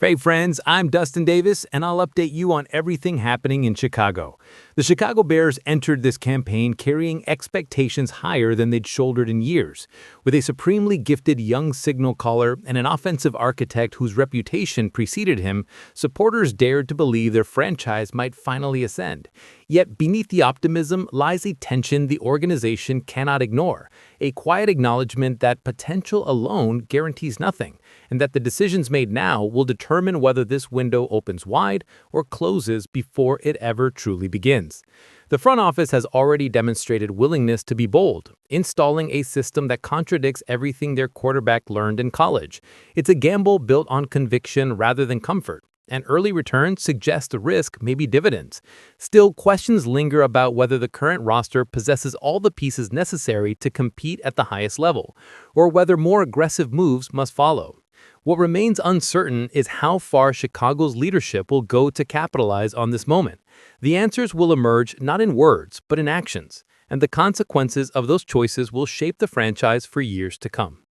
Hey friends, I'm Dustin Davis, and I'll update you on everything happening in Chicago. The Chicago Bears entered this campaign carrying expectations higher than they'd shouldered in years. With a supremely gifted young signal caller and an offensive architect whose reputation preceded him, supporters dared to believe their franchise might finally ascend. Yet beneath the optimism lies a tension the organization cannot ignore, a quiet acknowledgement that potential alone guarantees nothing, and that the decisions made now will determine whether this window opens wide or closes before it ever truly begins. The front office has already demonstrated willingness to be bold, installing a system that contradicts everything their quarterback learned in college. It's a gamble built on conviction rather than comfort, and early returns suggest the risk may be dividends. Still, questions linger about whether the current roster possesses all the pieces necessary to compete at the highest level, or whether more aggressive moves must follow. What remains uncertain is how far Chicago's leadership will go to capitalize on this moment. The answers will emerge not in words, but in actions, and the consequences of those choices will shape the franchise for years to come.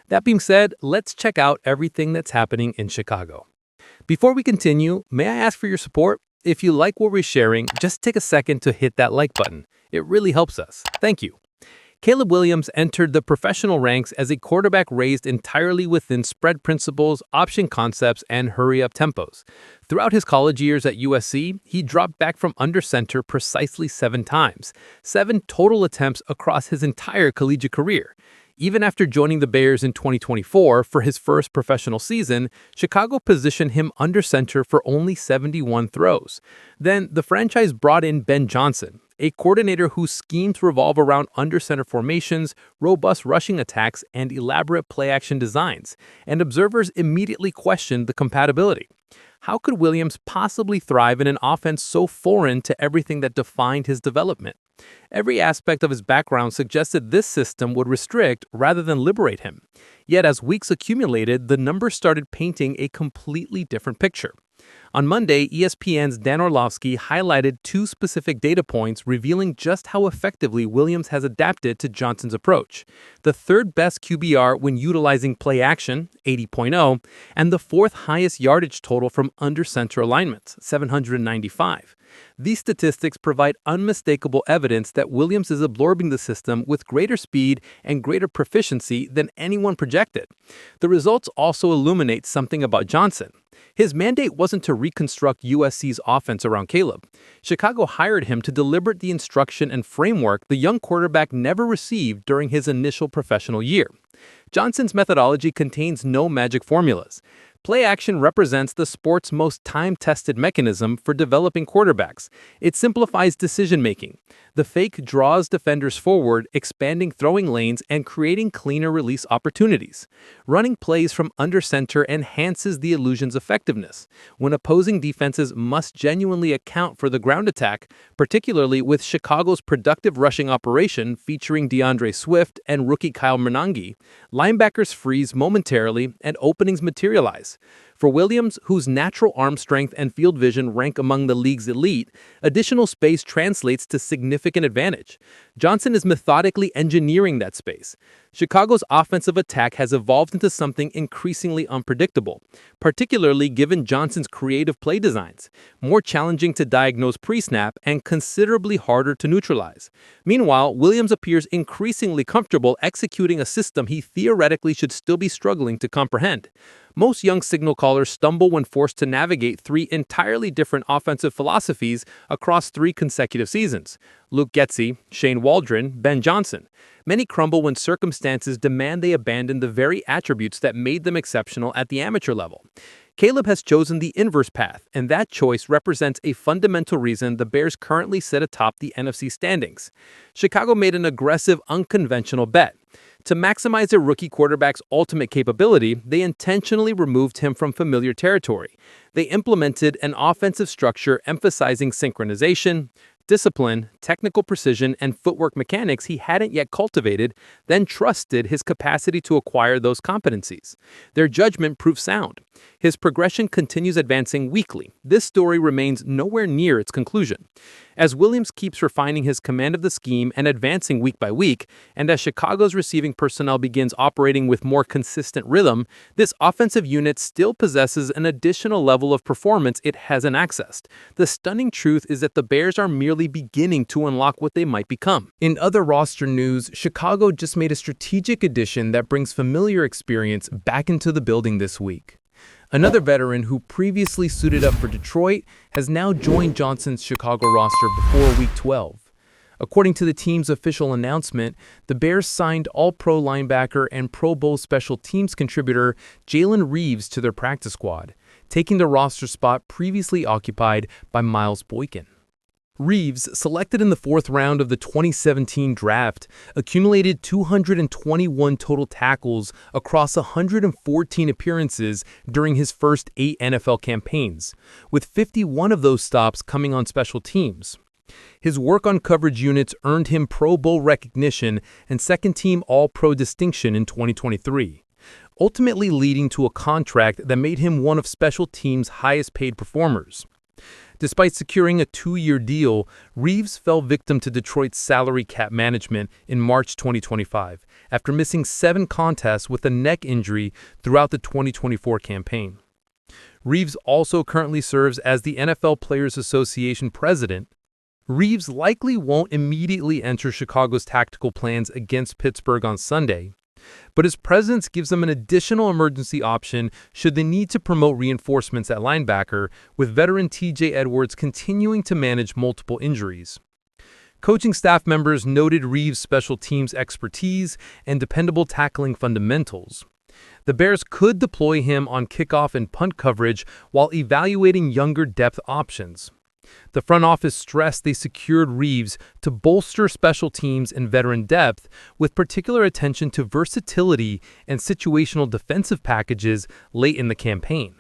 That being said, let's check out everything that's happening in Chicago. Before we continue, may I ask for your support? If you like what we're sharing, just take a second to hit that like button. It really helps us. Thank you. Caleb Williams entered the professional ranks as a quarterback raised entirely within spread principles, option concepts, and hurry-up tempos. Throughout his college years at USC, he dropped back from under center precisely 7 times, 7 total attempts across his entire collegiate career. Even after joining the Bears in 2024 for his first professional season, Chicago positioned him under center for only 71 throws. Then, the franchise brought in Ben Johnson, a coordinator whose schemes revolve around under-center formations, robust rushing attacks, and elaborate play-action designs, and observers immediately questioned the compatibility. How could Williams possibly thrive in an offense so foreign to everything that defined his development? Every aspect of his background suggested this system would restrict rather than liberate him. Yet as weeks accumulated, the numbers started painting a completely different picture. On Monday, ESPN's Dan Orlovsky highlighted 2 specific data points revealing just how effectively Williams has adapted to Johnson's approach: the 3rd best QBR when utilizing play action, 80.0, and the 4th highest yardage total from under center alignments, 795. These statistics provide unmistakable evidence that Williams is absorbing the system with greater speed and greater proficiency than anyone projected. The results also illuminate something about Johnson. His mandate wasn't to reconstruct USC's offense around Caleb. Chicago hired him to deliver the instruction and framework the young quarterback never received during his initial professional year. Johnson's methodology contains no magic formulas. Play action represents the sport's most time-tested mechanism for developing quarterbacks. It simplifies decision-making. The fake draws defenders forward, expanding throwing lanes and creating cleaner release opportunities. Running plays from under center enhances the illusion's effectiveness. When opposing defenses must genuinely account for the ground attack, particularly with Chicago's productive rushing operation featuring DeAndre Swift and rookie Kyle Mernangi, linebackers freeze momentarily and openings materialize. For Williams, whose natural arm strength and field vision rank among the league's elite, additional space translates to significant advantage. Johnson is methodically engineering that space. Chicago's offensive attack has evolved into something increasingly unpredictable, particularly given Johnson's creative play designs, more challenging to diagnose pre-snap and considerably harder to neutralize. Meanwhile, Williams appears increasingly comfortable executing a system he theoretically should still be struggling to comprehend. Most young signal callers stumble when forced to navigate 3 entirely different offensive philosophies across 3 consecutive seasons: Luke Getsy, Shane Waldron, Ben Johnson. Many crumble when circumstances demand they abandon the very attributes that made them exceptional at the amateur level. Caleb has chosen the inverse path, and that choice represents a fundamental reason the Bears currently sit atop the NFC standings. Chicago made an aggressive, unconventional bet. To maximize their rookie quarterback's ultimate capability, they intentionally removed him from familiar territory. They implemented an offensive structure emphasizing synchronization, discipline, technical precision, and footwork mechanics he hadn't yet cultivated, then trusted his capacity to acquire those competencies. Their judgment proved sound. His progression continues advancing weekly. This story remains nowhere near its conclusion. As Williams keeps refining his command of the scheme and advancing week by week, and as Chicago's receiving personnel begins operating with more consistent rhythm, this offensive unit still possesses an additional level of performance it hasn't accessed. The stunning truth is that the Bears are merely beginning to unlock what they might become. In other roster news, Chicago just made a strategic addition that brings familiar experience back into the building this week. Another veteran who previously suited up for Detroit has now joined Johnson's Chicago roster before Week 12. According to the team's official announcement, the Bears signed All-Pro linebacker and Pro Bowl special teams contributor Jalen Reeves to their practice squad, taking the roster spot previously occupied by Miles Boykin. Reeves, selected in the 4th round of the 2017 draft, accumulated 221 total tackles across 114 appearances during his first 8 NFL campaigns, with 51 of those stops coming on special teams. His work on coverage units earned him Pro Bowl recognition and second-team All-Pro distinction in 2023, ultimately leading to a contract that made him one of special teams' highest-paid performers. Despite securing a 2-year deal, Reeves fell victim to Detroit's salary cap management in March 2025 after missing 7 contests with a neck injury throughout the 2024 campaign. Reeves also currently serves as the NFL Players Association president. Reeves likely won't immediately enter Chicago's tactical plans against Pittsburgh on Sunday, but his presence gives them an additional emergency option should they need to promote reinforcements at linebacker, with veteran TJ Edwards continuing to manage multiple injuries. Coaching staff members noted Reeves' special teams expertise and dependable tackling fundamentals. The Bears could deploy him on kickoff and punt coverage while evaluating younger depth options. The front office stressed they secured Reeves to bolster special teams and veteran depth, with particular attention to versatility and situational defensive packages late in the campaign.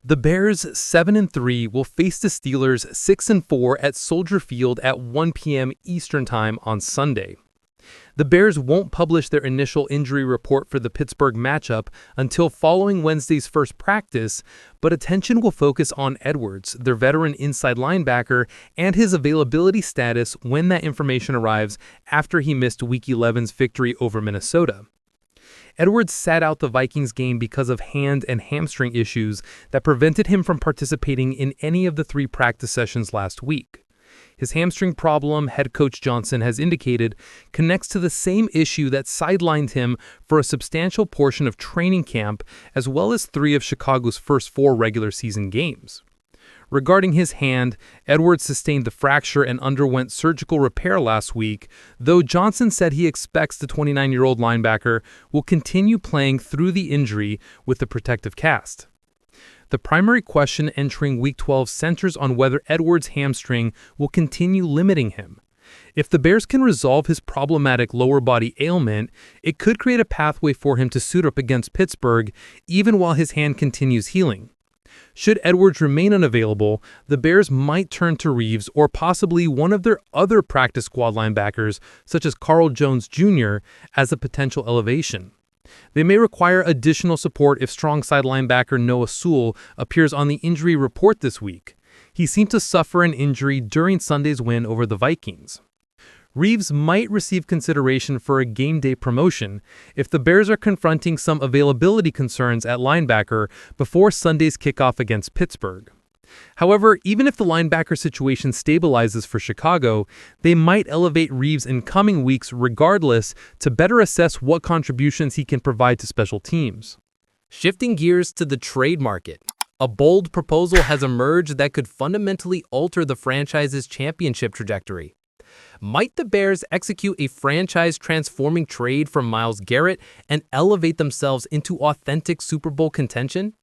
The Bears, 7-3, will face the Steelers, 6-4, at Soldier Field at 1 p.m. Eastern Time on Sunday. The Bears won't publish their initial injury report for the Pittsburgh matchup until following Wednesday's first practice, but attention will focus on Edwards, their veteran inside linebacker, and his availability status when that information arrives after he missed Week 11's victory over Minnesota. Edwards sat out the Vikings game because of hand and hamstring issues that prevented him from participating in any of the 3 practice sessions last week. His hamstring problem, head coach Johnson has indicated, connects to the same issue that sidelined him for a substantial portion of training camp, as well as 3 of Chicago's first 4 regular season games. Regarding his hand, Edwards sustained the fracture and underwent surgical repair last week, though Johnson said he expects the 29-year-old linebacker will continue playing through the injury with the protective cast. The primary question entering Week 12 centers on whether Edwards' hamstring will continue limiting him. If the Bears can resolve his problematic lower body ailment, it could create a pathway for him to suit up against Pittsburgh even while his hand continues healing. Should Edwards remain unavailable, the Bears might turn to Reeves or possibly one of their other practice squad linebackers, such as Carl Jones Jr., as a potential elevation. They may require additional support if strong side linebacker Noah Sewell appears on the injury report this week. He seemed to suffer an injury during Sunday's win over the Vikings. Reeves might receive consideration for a game day promotion if the Bears are confronting some availability concerns at linebacker before Sunday's kickoff against Pittsburgh. However, even if the linebacker situation stabilizes for Chicago, they might elevate Reeves in coming weeks regardless to better assess what contributions he can provide to special teams. Shifting gears to the trade market, a bold proposal has emerged that could fundamentally alter the franchise's championship trajectory. Might the Bears execute a franchise-transforming trade for Myles Garrett and elevate themselves into authentic Super Bowl contention?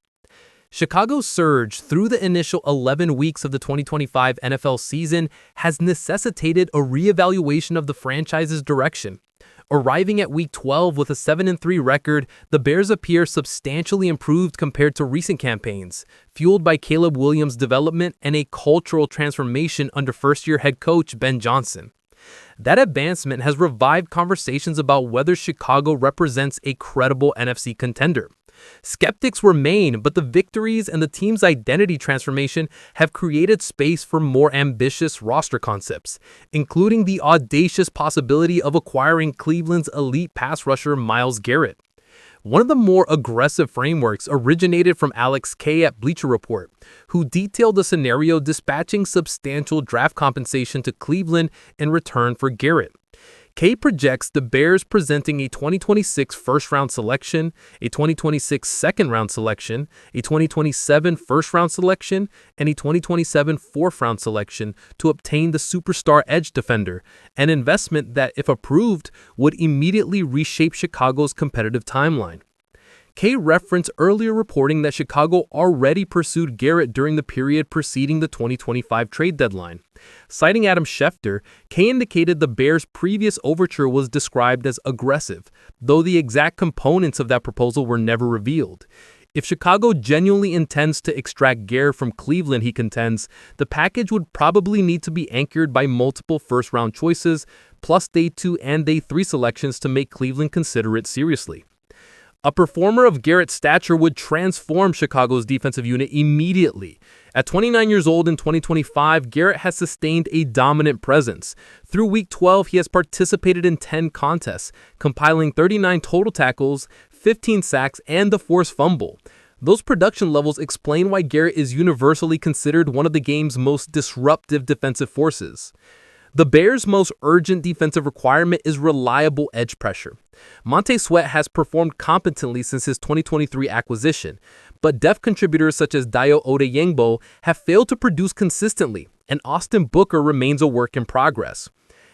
Chicago's surge through the initial 11 weeks of the 2025 NFL season has necessitated a reevaluation of the franchise's direction. Arriving at Week 12 with a 7-3 record, the Bears appear substantially improved compared to recent campaigns, fueled by Caleb Williams' development and a cultural transformation under first-year head coach Ben Johnson. That advancement has revived conversations about whether Chicago represents a credible NFC contender. Skeptics remain, but the victories and the team's identity transformation have created space for more ambitious roster concepts, including the audacious possibility of acquiring Cleveland's elite pass rusher Myles Garrett. One of the more aggressive frameworks originated from Alex Kay at Bleacher Report, who detailed a scenario dispatching substantial draft compensation to Cleveland in return for Garrett. Kay projects the Bears presenting a 2026 first-round selection, a 2026 second-round selection, a 2027 first-round selection, and a 2027 fourth-round selection to obtain the superstar edge defender, an investment that, if approved, would immediately reshape Chicago's competitive timeline. Kay referenced earlier reporting that Chicago already pursued Garrett during the period preceding the 2025 trade deadline. Citing Adam Schefter, Kay indicated the Bears' previous overture was described as aggressive, though the exact components of that proposal were never revealed. If Chicago genuinely intends to extract Garrett from Cleveland, he contends, the package would probably need to be anchored by multiple first-round choices, plus Day 2 and Day 3 selections to make Cleveland consider it seriously. A performer of Garrett's stature would transform Chicago's defensive unit immediately. At 29 years old in 2025, Garrett has sustained a dominant presence. Through Week 12, he has participated in 10 contests, compiling 39 total tackles, 15 sacks, and the forced fumble. Those production levels explain why Garrett is universally considered one of the game's most disruptive defensive forces. The Bears' most urgent defensive requirement is reliable edge pressure. Montez Sweat has performed competently since his 2023 acquisition, but depth contributors such as Dayo Odeyingbo have failed to produce consistently, and Austin Booker remains a work in progress.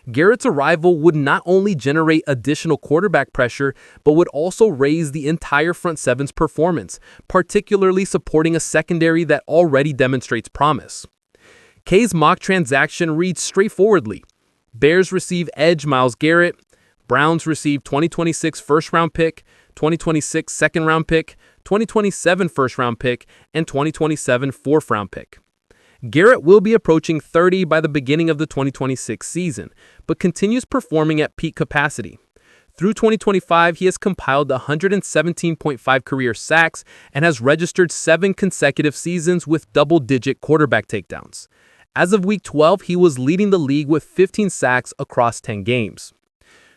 Garrett's arrival would not only generate additional quarterback pressure, but would also raise the entire front seven's performance, particularly supporting a secondary that already demonstrates promise. Kay's mock transaction reads straightforwardly: Bears receive edge Myles Garrett, Browns receive 2026 first-round pick, 2026 second-round pick, 2027 first-round pick, and 2027 fourth-round pick. Garrett will be approaching 30 by the beginning of the 2026 season, but continues performing at peak capacity. Through 2025, he has compiled 117.5 career sacks and has registered 7 consecutive seasons with double-digit quarterback takedowns. As of Week 12, he was leading the league with 15 sacks across 10 games.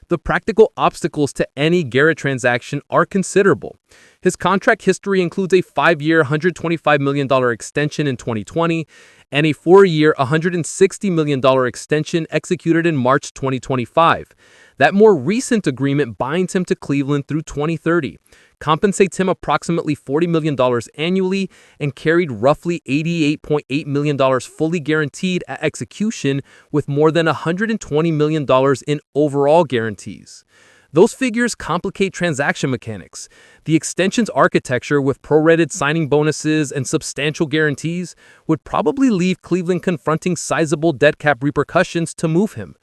The practical obstacles to any Garrett transaction are considerable. His contract history includes a 5-year, $125 million extension in 2020 and a 4-year, $160 million extension executed in March 2025. That more recent agreement binds him to Cleveland through 2030, compensates him approximately $40 million annually, and carried roughly $88.8 million fully guaranteed at execution, with more than $120 million in overall guarantees. Those figures complicate transaction mechanics. The extension's architecture, with prorated signing bonuses and substantial guarantees, would probably leave Cleveland confronting sizable dead cap repercussions to move him.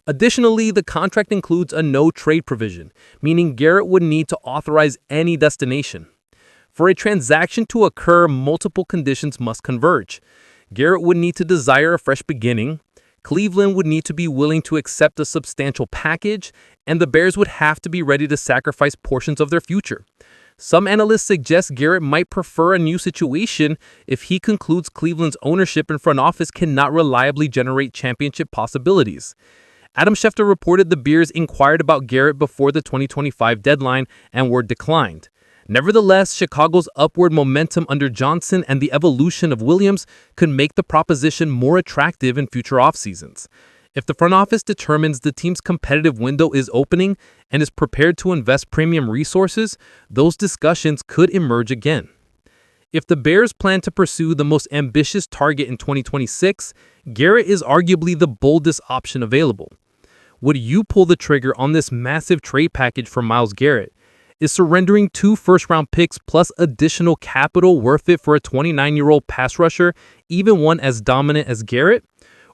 Additionally, the contract includes a no-trade provision, meaning Garrett would need to authorize any destination. For a transaction to occur, multiple conditions must converge. Garrett would need to desire a fresh beginning, Cleveland would need to be willing to accept a substantial package, and the Bears would have to be ready to sacrifice portions of their future. Some analysts suggest Garrett might prefer a new situation if he concludes Cleveland's ownership and front office cannot reliably generate championship possibilities. Adam Schefter reported the Bears inquired about Garrett before the 2025 deadline and were declined. Nevertheless, Chicago's upward momentum under Johnson and the evolution of Williams could make the proposition more attractive in future offseasons. If the front office determines the team's competitive window is opening and is prepared to invest premium resources, those discussions could emerge again. If the Bears plan to pursue the most ambitious target in 2026, Garrett is arguably the boldest option available. Would you pull the trigger on this massive trade package for Myles Garrett? Is surrendering 2 first-round picks plus additional capital worth it for a 29-year-old pass rusher, even one as dominant as Garrett?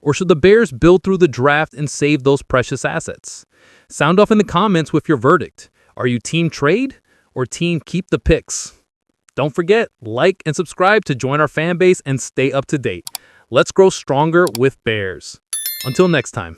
Or should the Bears build through the draft and save those precious assets? Sound off in the comments with your verdict. Are you team trade or team keep the picks? Don't forget, like and subscribe to join our fan base and stay up to date. Let's grow stronger with Bears. Until next time.